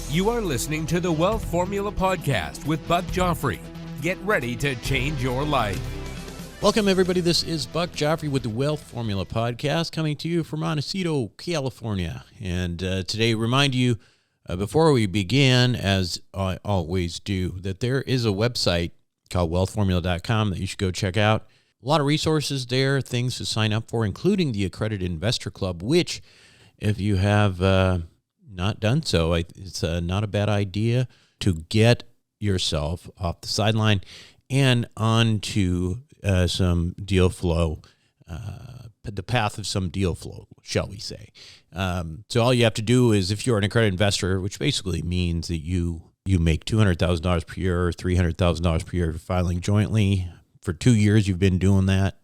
You are listening to the Wealth Formula Podcast with Buck Joffrey. Get ready to change your life. Welcome, everybody. This is Buck Joffrey with the Wealth Formula Podcast, coming to you from Montecito, California. And today, remind you, before we begin, as I always do, that there is a website called wealthformula.com that you should go check out. A lot of resources there, things to sign up for, including the Accredited Investor Club, which, if you have not done so, it's not a bad idea to get yourself off the sideline and onto some deal flow, the path of some deal flow, shall we say. So all you have to do is, if you're an accredited investor, which basically means that you make $200,000 per year or $300,000 per year filing jointly. For 2 years, you've been doing that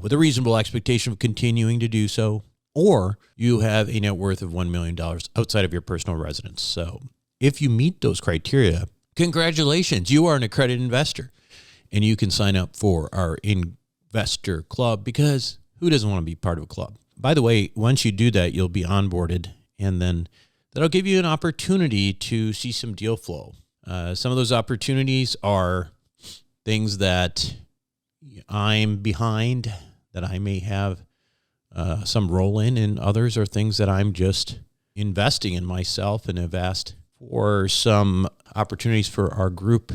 with a reasonable expectation of continuing to do so, or you have a net worth of $1 million outside of your personal residence. So if you meet those criteria, congratulations, you are an accredited investor, and you can sign up for our investor club, because who doesn't want to be part of a club? By the way, once you do that, you'll be onboarded, and then that'll give you an opportunity to see some deal flow. Some of those opportunities are things that I'm behind, that I may have some role in, and others are things that I'm just investing in myself and have asked for some opportunities for our group.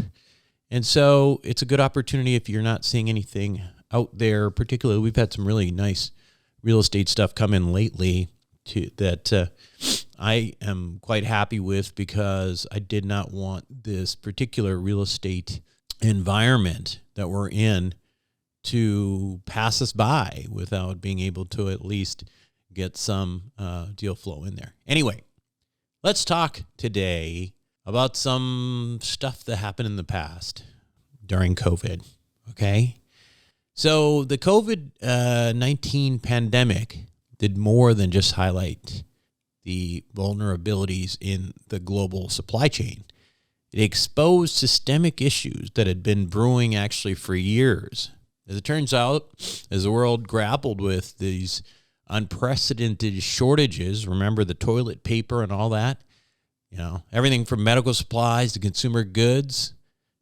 And so it's a good opportunity if you're not seeing anything out there. Particularly, we've had some really nice real estate stuff come in lately that I am quite happy with, because I did not want this particular real estate environment that we're in to pass us by without being able to at least get some deal flow in there. Anyway, let's talk today about some stuff that happened in the past during COVID, okay? So the COVID-19 pandemic did more than just highlight the vulnerabilities in the global supply chain. It exposed systemic issues that had been brewing actually for years. As it turns out, as the world grappled with these unprecedented shortages, remember the toilet paper and all that, everything from medical supplies to consumer goods,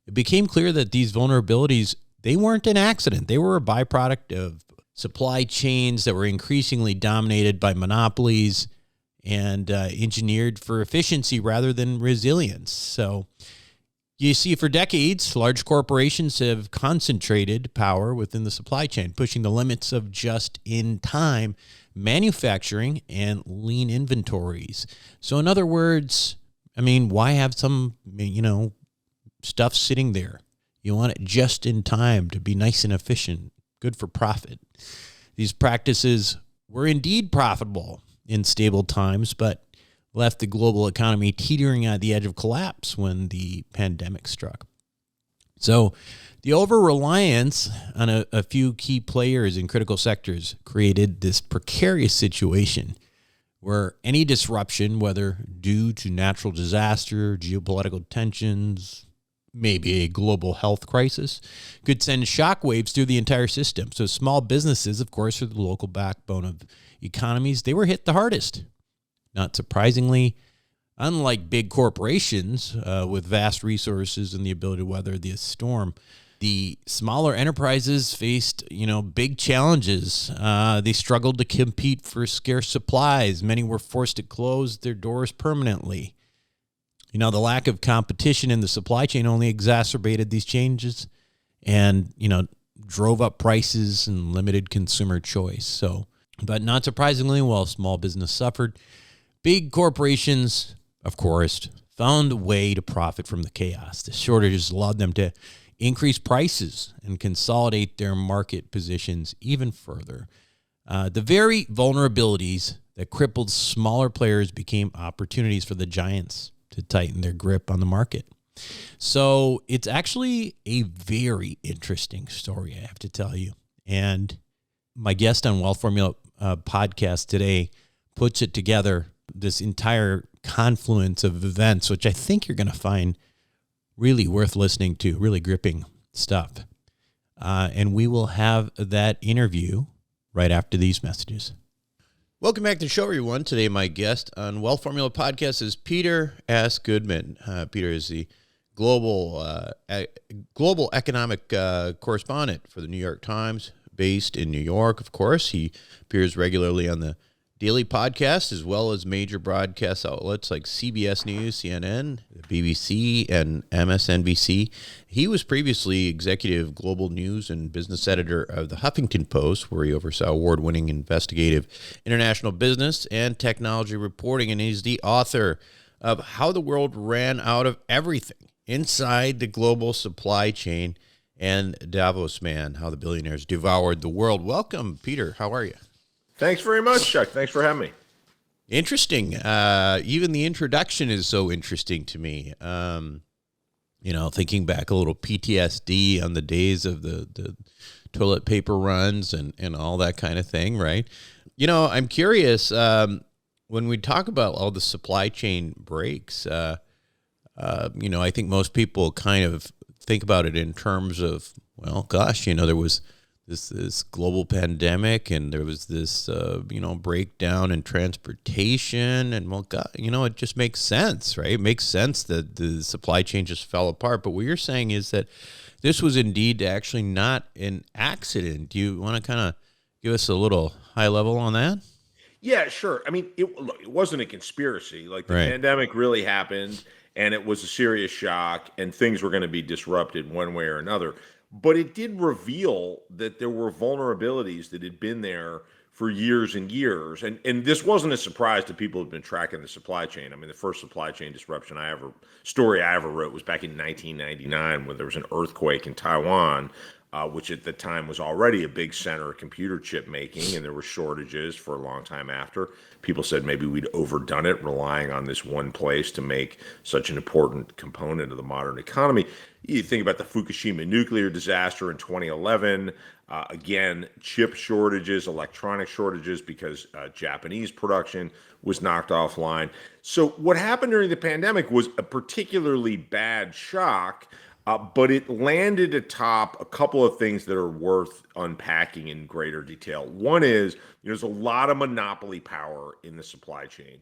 it became clear that these vulnerabilities, they weren't an accident. They were a byproduct of supply chains that were increasingly dominated by monopolies and engineered for efficiency rather than resilience. So you see, for decades, large corporations have concentrated power within the supply chain, pushing the limits of just-in-time manufacturing and lean inventories. So in other words, why have some, stuff sitting there? You want it just in time to be nice and efficient, good for profit. These practices were indeed profitable in stable times, but left the global economy teetering at the edge of collapse when the pandemic struck. So the overreliance on a few key players in critical sectors created this precarious situation where any disruption, whether due to natural disaster, geopolitical tensions, maybe a global health crisis, could send shockwaves through the entire system. So small businesses, of course, are the local backbone of economies. They were hit the hardest. Not surprisingly, unlike big corporations with vast resources and the ability to weather the storm, the smaller enterprises faced, big challenges. They struggled to compete for scarce supplies. Many were forced to close their doors permanently. The lack of competition in the supply chain only exacerbated these changes and, drove up prices and limited consumer choice. But not surprisingly, while small business suffered, big corporations, of course, found a way to profit from the chaos. The shortages allowed them to increase prices and consolidate their market positions even further. The very vulnerabilities that crippled smaller players became opportunities for the giants to tighten their grip on the market. So it's actually a very interesting story, I have to tell you. And my guest on Wealth Formula podcast today puts it together, this entire confluence of events, which I think you're going to find really worth listening to, really gripping stuff. And we will have that interview right after these messages. Welcome back to the show, everyone. Today, my guest on Wealth Formula Podcast is Peter S. Goodman. Peter is the global economic correspondent for the New York Times, based in New York, of course. He appears regularly on the Daily Podcast, as well as major broadcast outlets like CBS News, CNN, BBC, and MSNBC. He was previously executive global news and business editor of the Huffington Post, where he oversaw award-winning investigative international business and technology reporting, and he's the author of How the World Ran Out of Everything Inside the Global Supply Chain and Davos Man, How the Billionaires Devoured the World. Welcome, Peter. How are you? Thanks very much, Chuck. Thanks for having me. Interesting. Even the introduction is so interesting to me. Thinking back a little PTSD on the days of the toilet paper runs and all that kind of thing, right? I'm curious, when we talk about all the supply chain breaks, I think most people kind of think about it in terms of, well, gosh, there was this global pandemic, and there was this breakdown in transportation, and well, God, it just makes sense, right? It makes sense that the supply chain just fell apart. But what you're saying is that this was indeed actually not an accident. Do you want to kind of give us a little high level on that? Yeah, sure. I mean, it wasn't a conspiracy. Like the Right. pandemic really happened, and it was a serious shock, and things were going to be disrupted one way or another. But it did reveal that there were vulnerabilities that had been there for years and years. And this wasn't a surprise to people who've been tracking the supply chain. I mean, the first supply chain disruption I ever wrote was back in 1999, when there was an earthquake in Taiwan, which at the time was already a big center of computer chip making, and there were shortages for a long time after. People said maybe we'd overdone it, relying on this one place to make such an important component of the modern economy. You think about the Fukushima nuclear disaster in 2011. Again, chip shortages, electronic shortages, because Japanese production was knocked offline. So what happened during the pandemic was a particularly bad shock, but it landed atop a couple of things that are worth unpacking in greater detail. One is, there's a lot of monopoly power in the supply chain,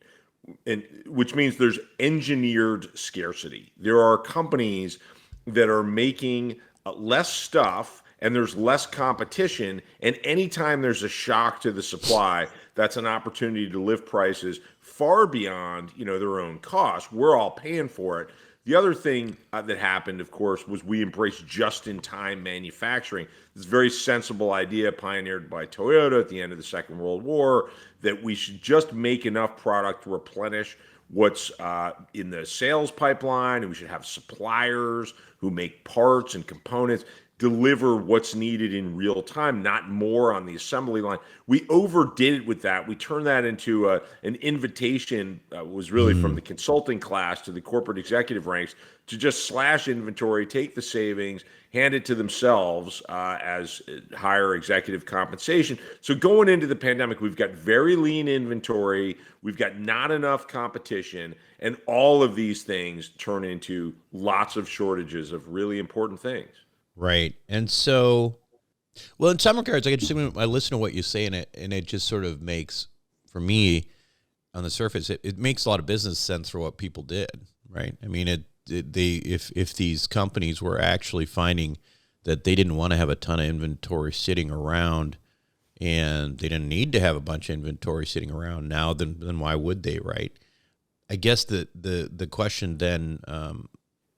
and which means there's engineered scarcity. There are companies that are making less stuff, and there's less competition. And anytime there's a shock to the supply, that's an opportunity to lift prices far beyond, their own cost. We're all paying for it. The other thing that happened, of course, was we embraced just-in-time manufacturing. This very sensible idea pioneered by Toyota at the end of the Second World War, that we should just make enough product to replenish what's in the sales pipeline, and we should have suppliers who make parts and components deliver what's needed in real time, not more on the assembly line. We overdid it with that. We turned that into an invitation, was really from the consulting class to the corporate executive ranks, to just slash inventory, take the savings, hand it to themselves as higher executive compensation. So going into the pandemic, we've got very lean inventory, we've got not enough competition, and all of these things turn into lots of shortages of really important things. Right. And so, well, in some regards, I listen to what you say, and it just sort of makes, for me, on the surface, it makes a lot of business sense for what people did, right? I mean, if these companies were actually finding that they didn't want to have a ton of inventory sitting around, and they didn't need to have a bunch of inventory sitting around now, then why would they, right? I guess the question then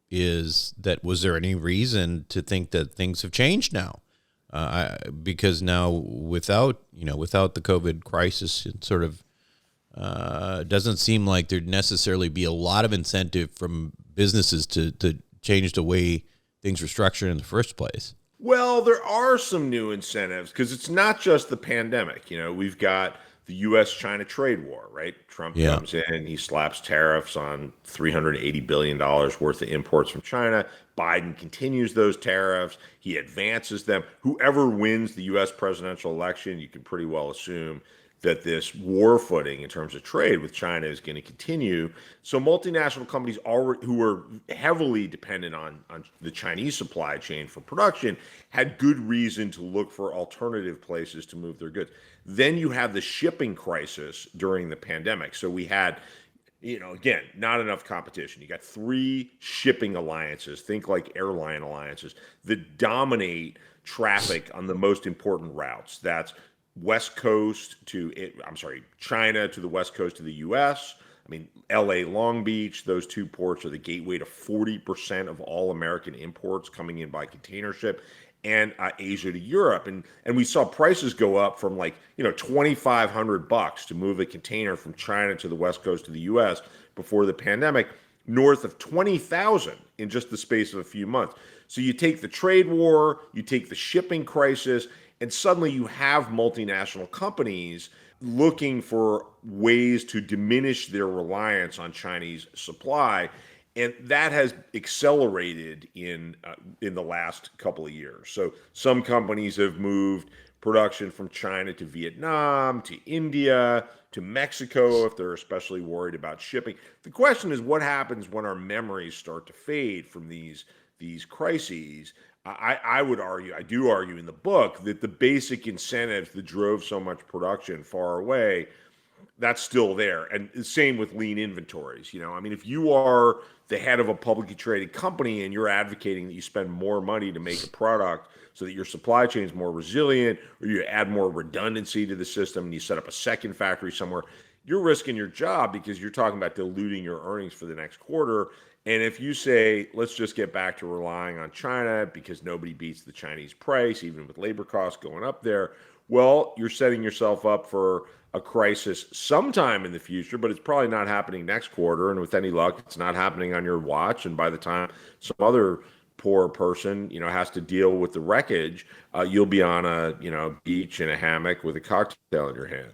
is that, was there any reason to think that things have changed now? Because now without the COVID crisis, it sort of doesn't seem like there'd necessarily be a lot of incentive from businesses to change the way things were structured in the first place. Well, there are some new incentives, because it's not just the pandemic. We've got the U.S.-China trade war, right? Trump comes in, he slaps tariffs on $380 billion worth of imports from China. Biden continues those tariffs. He advances them. Whoever wins the U.S. presidential election, you can pretty well assume that this war footing in terms of trade with China is going to continue. So multinational companies who are heavily dependent on the Chinese supply chain for production had good reason to look for alternative places to move their goods. Then you have the shipping crisis during the pandemic. So we had, again, not enough competition. You got three shipping alliances, think like airline alliances, that dominate traffic on the most important routes. That's China to the West Coast of the US. I mean, LA, Long Beach, those two ports are the gateway to 40% of all American imports coming in by container ship, and Asia to Europe. And we saw prices go up from $2,500 to move a container from China to the West Coast of the US before the pandemic, north of 20,000 in just the space of a few months. So you take the trade war, you take the shipping crisis, and suddenly you have multinational companies looking for ways to diminish their reliance on Chinese supply. And that has accelerated in the last couple of years. So some companies have moved production from China to Vietnam, to India, to Mexico, if they're especially worried about shipping. The question is, what happens when our memories start to fade from these crises? I would argue, I do argue in the book, that the basic incentives that drove so much production far away, that's still there. And the same with lean inventories. I mean, if you are the head of a publicly traded company and you're advocating that you spend more money to make a product so that your supply chain is more resilient, or you add more redundancy to the system and you set up a second factory somewhere, you're risking your job because you're talking about diluting your earnings for the next quarter. And if you say, let's just get back to relying on China because nobody beats the Chinese price, even with labor costs going up there, well, you're setting yourself up for a crisis sometime in the future, but it's probably not happening next quarter. And with any luck, it's not happening on your watch. And by the time some other poor person, has to deal with the wreckage, you'll be on a, beach in a hammock with a cocktail in your hand.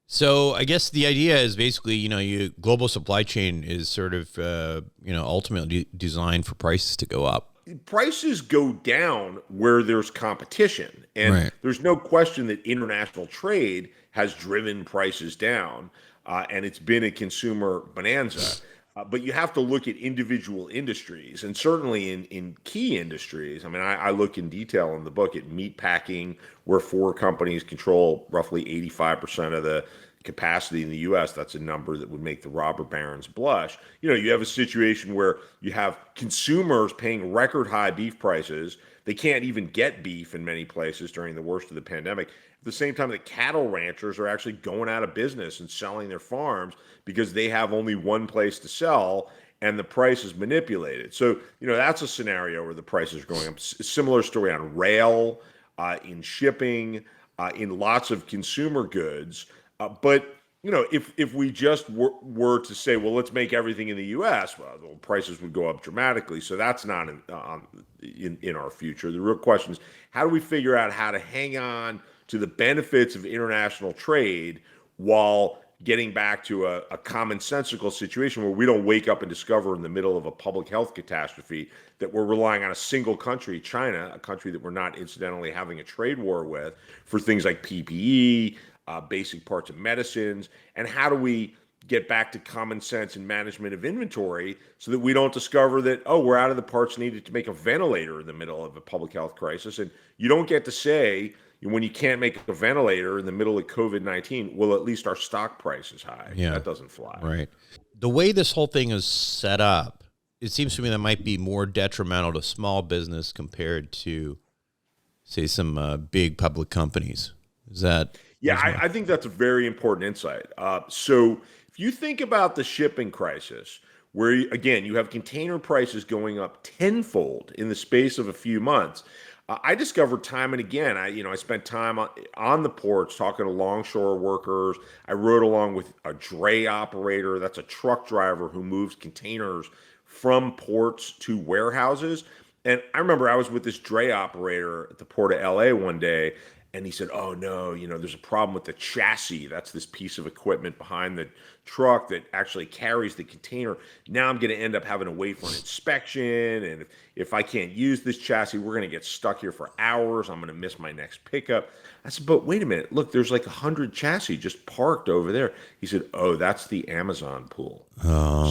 So I guess the idea is basically, global supply chain is sort of, ultimately designed for prices to go up. Prices go down where there's competition. And Right. There's no question that international trade has driven prices down, and it's been a consumer bonanza. But you have to look at individual industries, and certainly in key industries. I mean, I look in detail in the book at meat packing, where four companies control roughly 85% of the capacity in the U.S. That's a number that would make the robber barons blush. You have a situation where you have consumers paying record high beef prices. They can't even get beef in many places during the worst of the pandemic. At the same time, the cattle ranchers are actually going out of business and selling their farms because they have only one place to sell and the price is manipulated. So, that's a scenario where the prices are going up. Similar story on rail, in shipping, in lots of consumer goods. But if we just were to say, well, let's make everything in the U.S., well, the prices would go up dramatically. So that's not in our future. The real question is, how do we figure out how to hang on to the benefits of international trade while getting back to a commonsensical situation where we don't wake up and discover in the middle of a public health catastrophe that we're relying on a single country, China, a country that we're not incidentally having a trade war with, for things like PPE, basic parts of medicines, and how do we get back to common sense and management of inventory so that we don't discover that, we're out of the parts needed to make a ventilator in the middle of a public health crisis. And you don't get to say, when you can't make a ventilator in the middle of COVID-19, well, at least our stock price is high. Yeah. That doesn't fly. Right. The way this whole thing is set up, it seems to me that might be more detrimental to small business compared to, say, some big public companies. Is that... Yeah, I think that's a very important insight. So if you think about the shipping crisis, where, again, you have container prices going up tenfold in the space of a few months, I discovered time and again, I spent time on the ports talking to longshore workers. I rode along with a dray operator. That's a truck driver who moves containers from ports to warehouses. And I remember I was with this dray operator at the port of LA one day, And he said, oh no, there's a problem with the chassis. That's this piece of equipment behind the truck that actually carries the container. Now I'm going to end up having to wait for an inspection. And if I can't use this chassis, we're going to get stuck here for hours. I'm going to miss my next pickup. I said, but wait a minute. Look, there's like 100 chassis just parked over there. He said, oh, that's the Amazon pool.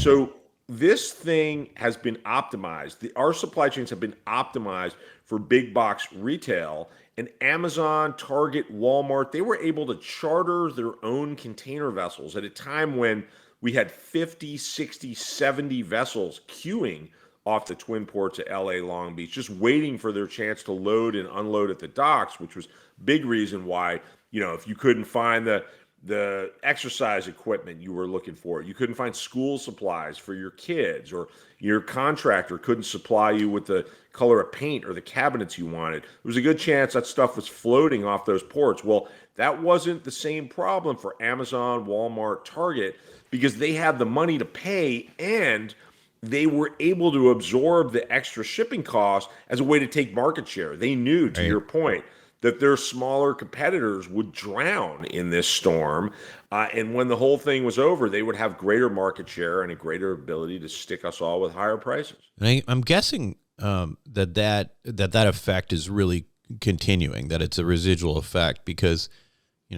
So this thing has been optimized. Our supply chains have been optimized for big box retail. And Amazon, Target, Walmart, they were able to charter their own container vessels at a time when we had 50, 60, 70 vessels queuing off the twin ports of LA, Long Beach, just waiting for their chance to load and unload at the docks, which was a big reason why, if you couldn't find the exercise equipment you were looking for, you couldn't find school supplies for your kids, or your contractor couldn't supply you with the color of paint or the cabinets you wanted. There was a good chance that stuff was floating off those ports. Well, that wasn't the same problem for Amazon, Walmart, Target, because they had the money to pay and they were able to absorb the extra shipping costs as a way to take market share. They knew, to your point, that their smaller competitors would drown in this storm. And when the whole thing was over, they would have greater market share and a greater ability to stick us all with higher prices. And I'm guessing that effect is really continuing, that it's a residual effect because,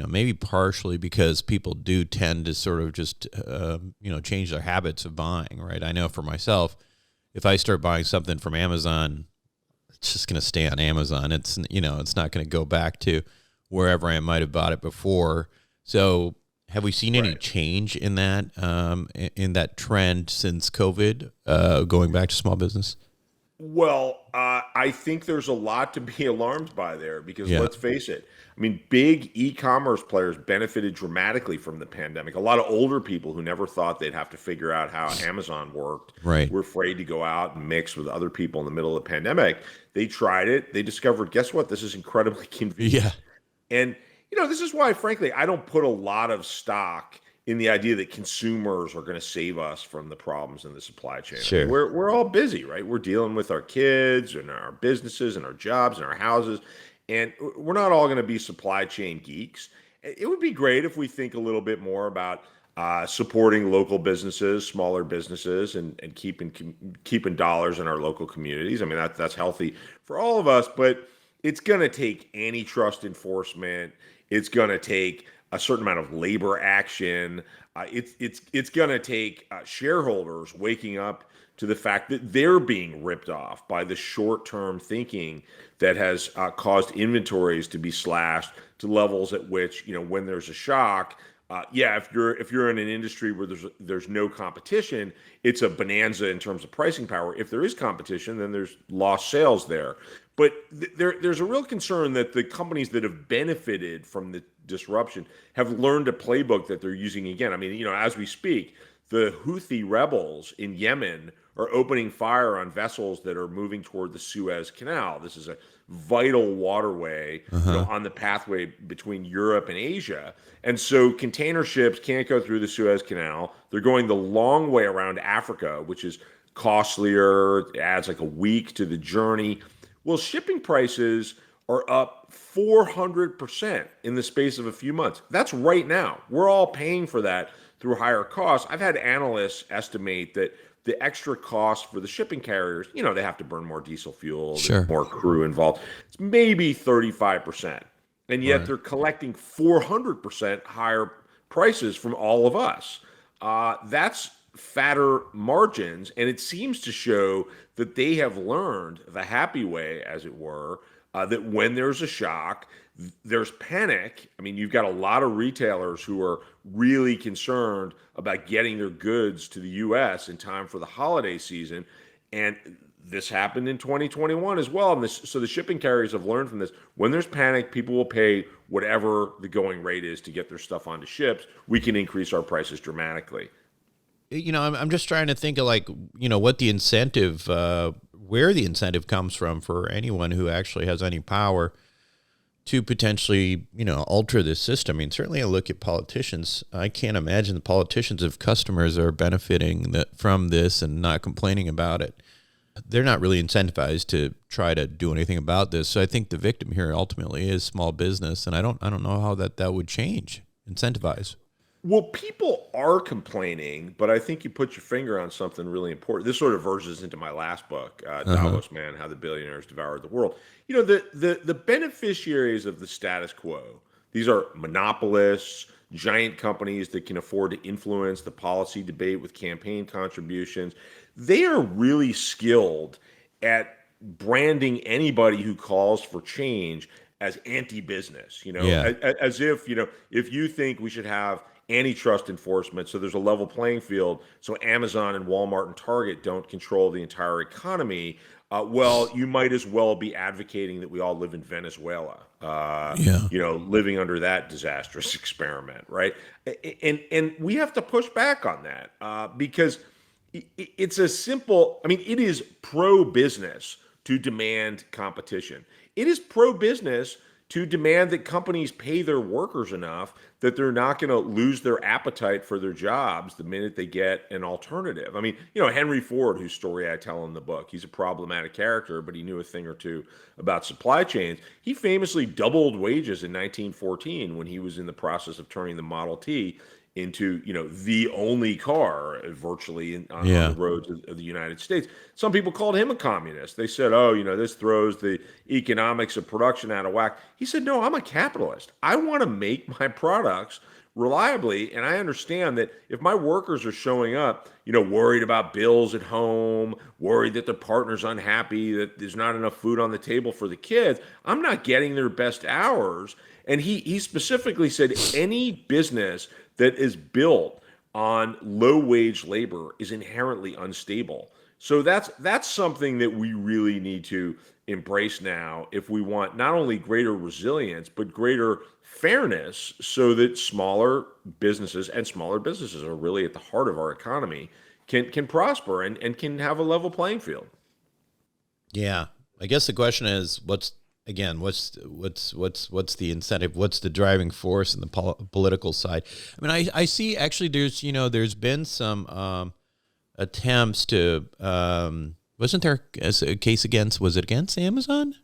maybe partially because people do tend to sort of just, change their habits of buying, right? I know for myself, if I start buying something from Amazon, it's just going to stay on Amazon. It's, it's not going to go back to wherever I might have bought it before. So have we seen any change in that trend since COVID, going back to small business? Well, I think there's a lot to be alarmed by there because let's face it. I mean, big e-commerce players benefited dramatically from the pandemic. A lot of older people who never thought they'd have to figure out how Amazon worked were afraid to go out and mix with other people in the middle of the pandemic. They tried it. They discovered, guess what? This is incredibly convenient. Yeah. And, this is why, frankly, I don't put a lot of stock in the idea that consumers are going to save us from the problems in the supply chain. Sure. I mean, we're all busy, right? We're dealing with our kids and our businesses and our jobs and our houses. And we're not all going to be supply chain geeks. It would be great if we think a little bit more about supporting local businesses, smaller businesses, and keeping dollars in our local communities. I mean, that's healthy for all of us, but it's going to take antitrust enforcement. It's going to take a certain amount of labor action. It's going to take shareholders waking up to the fact that they're being ripped off by the short-term thinking that has caused inventories to be slashed to levels at which, when there's a shock, if you're in an industry where there's no competition, it's a bonanza in terms of pricing power. If there is competition, then there's lost sales there. But there's a real concern that the companies that have benefited from the disruption have learned a playbook that they're using again. I mean, as we speak, the Houthi rebels in Yemen are opening fire on vessels that are moving toward the Suez Canal. This is a vital waterway on the pathway between Europe and Asia. And so container ships can't go through the Suez Canal. They're going the long way around Africa, which is costlier. It adds like a week to the journey. Well, shipping prices are up 400% in the space of a few months. That's right now. We're all paying for that through higher costs. I've had analysts estimate that the extra cost for the shipping carriers, they have to burn more diesel fuel, there's more crew involved. It's maybe 35%. And yet they're collecting 400% higher prices from all of us. That's fatter margins. And it seems to show that they have learned the happy way, as it were, that when there's a shock, there's panic. I mean, you've got a lot of retailers who are really concerned about getting their goods to the U.S. in time for the holiday season. And this happened in 2021 as well. And so the shipping carriers have learned from this. When there's panic, people will pay whatever the going rate is to get their stuff onto ships. We can increase our prices dramatically. I'm just trying to think of what the incentive, where the incentive comes from for anyone who actually has any power to potentially, alter this system. I mean, certainly I look at politicians. I can't imagine the politicians, if customers are benefiting from this and not complaining about it. they're not really incentivized to try to do anything about this. So I think the victim here ultimately is small business, and I don't know how that would change. Incentivize. Well, people are complaining, but I think you put your finger on something really important. This sort of verges into my last book, Davos Man, How the Billionaires Devoured the World. You know, the beneficiaries of the status quo, these are monopolists, giant companies that can afford to influence the policy debate with campaign contributions. They are really skilled at branding anybody who calls for change as anti-business, Yeah. as if, if you think we should have antitrust enforcement so there's a level playing field so Amazon and Walmart and Target don't control the entire economy, well, you might as well be advocating that we all live in Venezuela, Yeah. living under that disastrous experiment, right? And we have to push back on that because it's a simple, I mean, it is pro-business to demand competition. It is pro-business to demand that companies pay their workers enough that they're not going to lose their appetite for their jobs the minute they get an alternative. I mean, Henry Ford, whose story I tell in the book, he's a problematic character, but he knew a thing or two about supply chains. He famously doubled wages in 1914 when he was in the process of turning the Model T into the only car virtually on the roads of the United States. Some people called him a communist. They said, oh, this throws the economics of production out of whack. He said, no, I'm a capitalist. I want to make my products reliably, and I understand that if my workers are showing up worried about bills at home, worried that their partner's unhappy, that there's not enough food on the table for the kids, I'm not getting their best hours. And he specifically said any business that is built on low wage labor is inherently unstable. So that's something that we really need to embrace now if we want not only greater resilience, but greater fairness so that smaller businesses are really at the heart of our economy can prosper and can have a level playing field. Yeah. I guess the question is, what's the incentive? What's the driving force in the political side? I mean, I see actually there's been some attempts to, wasn't there a case against Amazon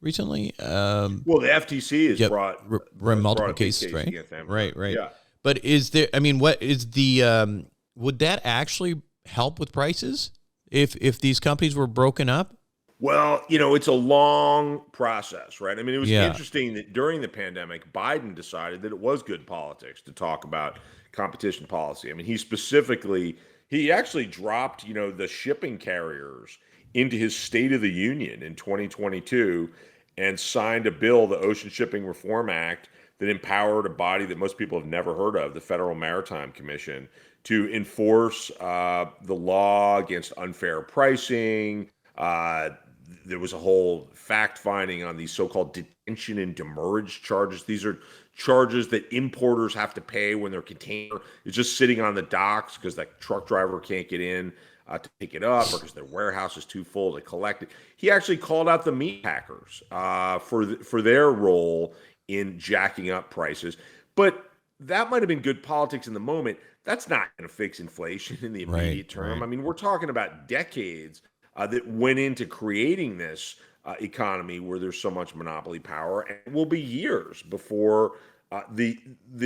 recently? Well, the FTC has brought multiple a cases, case right? against Amazon. Right. Yeah. But is there, I mean, what is the, would that actually help with prices if these companies were broken up? Well, it's a long process, right? I mean, it was interesting that during the pandemic, Biden decided that it was good politics to talk about competition policy. I mean, he actually dropped, the shipping carriers into his State of the Union in 2022 and signed a bill, the Ocean Shipping Reform Act, that empowered a body that most people have never heard of, the Federal Maritime Commission, to enforce the law against unfair pricing. There was a whole fact finding on these so-called detention and demurrage charges. These are charges that importers have to pay when their container is just sitting on the docks because the truck driver can't get in to pick it up or because their warehouse is too full to collect it. He actually called out the meat packers for their role in jacking up prices. But that might have been good politics in the moment. That's not going to fix inflation in the immediate term. Right. I mean, we're talking about decades that went into creating this economy where there's so much monopoly power, and it will be years before the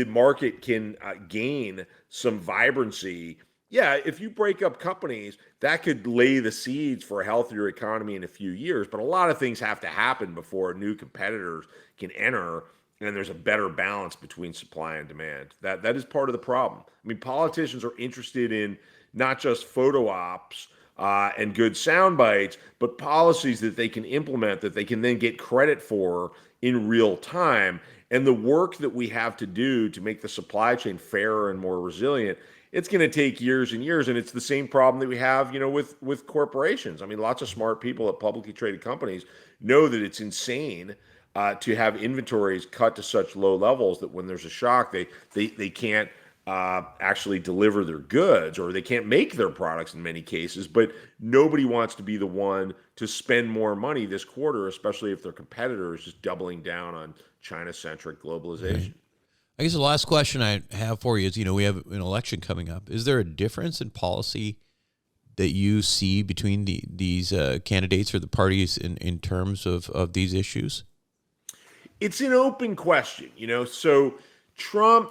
market can gain some vibrancy. Yeah, if you break up companies, that could lay the seeds for a healthier economy in a few years, but a lot of things have to happen before new competitors can enter and there's a better balance between supply and demand. That is part of the problem. I mean, politicians are interested in not just photo ops and good sound bites, but policies that they can implement that they can then get credit for in real time. And the work that we have to do to make the supply chain fairer and more resilient, it's going to take years and years. And it's the same problem that we have, with corporations. I mean, lots of smart people at publicly traded companies know that it's insane to have inventories cut to such low levels that when there's a shock, they can't actually deliver their goods, or they can't make their products in many cases. But nobody wants to be the one to spend more money this quarter, especially if their competitor is just doubling down on China-centric globalization. Right. I guess the last question I have for you is, we have an election coming up. Is there a difference in policy that you see between these candidates or the parties in terms of these issues? It's an open question, So Trump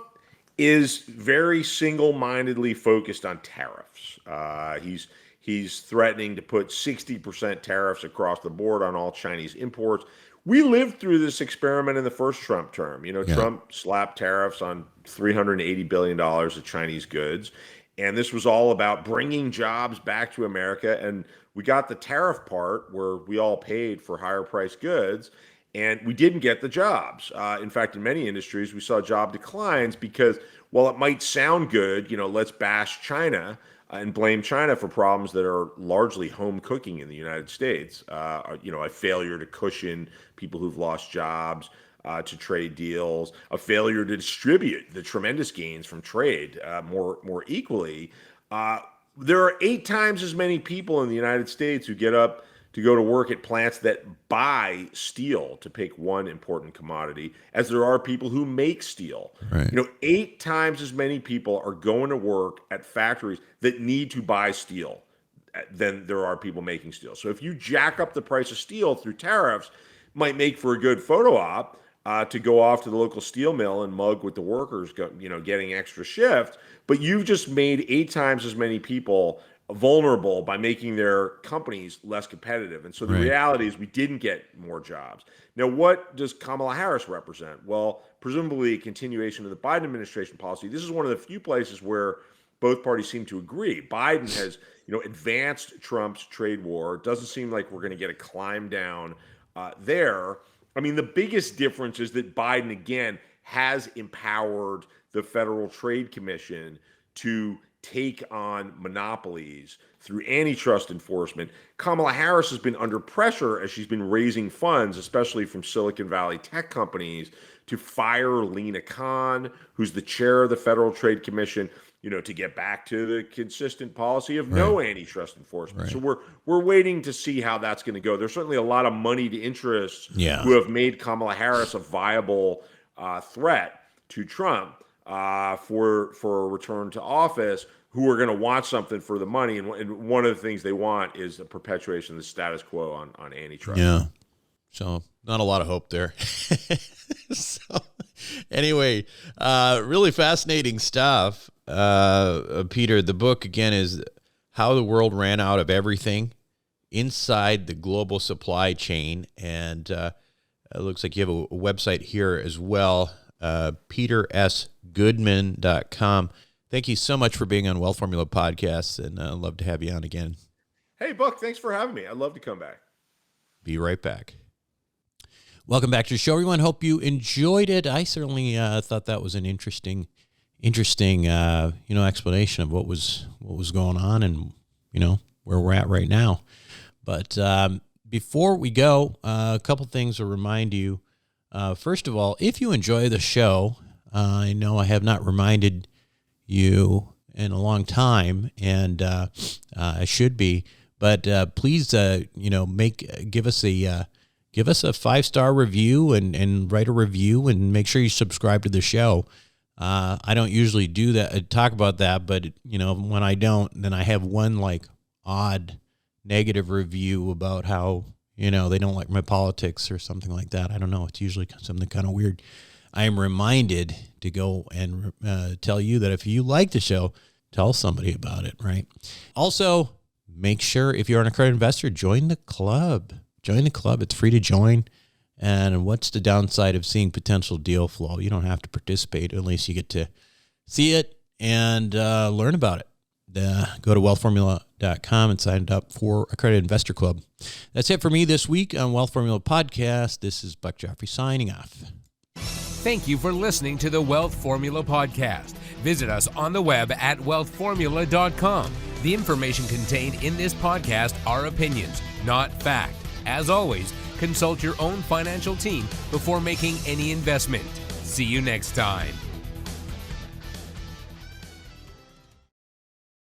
is very single-mindedly focused on tariffs. He's threatening to put 60% tariffs across the board on all Chinese imports. We lived through this experiment in the first Trump term. Trump slapped tariffs on $380 billion of Chinese goods. And this was all about bringing jobs back to America. And we got the tariff part where we all paid for higher priced goods, and we didn't get the jobs. In fact, in many industries, we saw job declines because while it might sound good, let's bash China and blame China for problems that are largely home cooking in the United States. A failure to cushion people who've lost jobs, to trade deals, a failure to distribute the tremendous gains from trade more equally. There are 8 times as many people in the United States who get up to go to work at plants that buy steel, to pick one important commodity, as there are people who make steel. Right. 8 times as many people are going to work at factories that need to buy steel than there are people making steel. So if you jack up the price of steel through tariffs, might make for a good photo op to go off to the local steel mill and mug with the workers, getting extra shift. But you've just made 8 times as many people vulnerable by making their companies less competitive. And so the reality is we didn't get more jobs. Now, what does Kamala Harris represent? Well, presumably a continuation of the Biden administration policy. This is one of the few places where both parties seem to agree. Biden has, advanced Trump's trade war. It doesn't seem like we're going to get a climb down there. I mean, the biggest difference is that Biden, again, has empowered the Federal Trade Commission to take on monopolies through antitrust enforcement. Kamala Harris has been under pressure as she's been raising funds, especially from Silicon Valley tech companies, to fire Lena Khan, who's the chair of the Federal Trade Commission, to get back to the consistent policy of no antitrust enforcement. So we're waiting to see how that's going to go. There's certainly a lot of moneyed interests who have made Kamala Harris a viable threat to Trump for a return to office, who are going to want something for the money. And one of the things they want is the perpetuation of the status quo on antitrust. Yeah. So not a lot of hope there. So anyway, really fascinating stuff. Peter, the book again is How the World Ran Out of Everything Inside the Global Supply Chain. And it looks like you have a website here as well, petersgoodman.com. Thank you so much for being on Wealth Formula Podcast, and I'd love to have you on again. Hey, Buck, thanks for having me. I'd love to come back. Be right back. Welcome back to the show, everyone. Hope you enjoyed it. I certainly thought that was an interesting explanation of what was going on and where we're at right now. But before we go, a couple things to remind you. First of all, if you enjoy the show, I know I have not reminded you in a long time, and I should be. But please, give us a 5-star review and write a review, and make sure you subscribe to the show. I don't usually do that, talk about that, but when I don't, then I have one odd negative review about how they don't like my politics or something like that. I don't know. It's usually something kind of weird. I am reminded to go and tell you that if you like the show, tell somebody about it, right? Also, make sure if you're an accredited investor, join the club. Join the club. It's free to join. And what's the downside of seeing potential deal flow? You don't have to participate, at least you get to see it and learn about it. Go to wealthformula.com and sign up for Accredited Investor Club. That's it for me this week on Wealth Formula Podcast. This is Buck Joffrey signing off. Thank you for listening to the Wealth Formula Podcast. Visit us on the web at wealthformula.com. The information contained in this podcast are opinions, not fact. As always, consult your own financial team before making any investment. See you next time.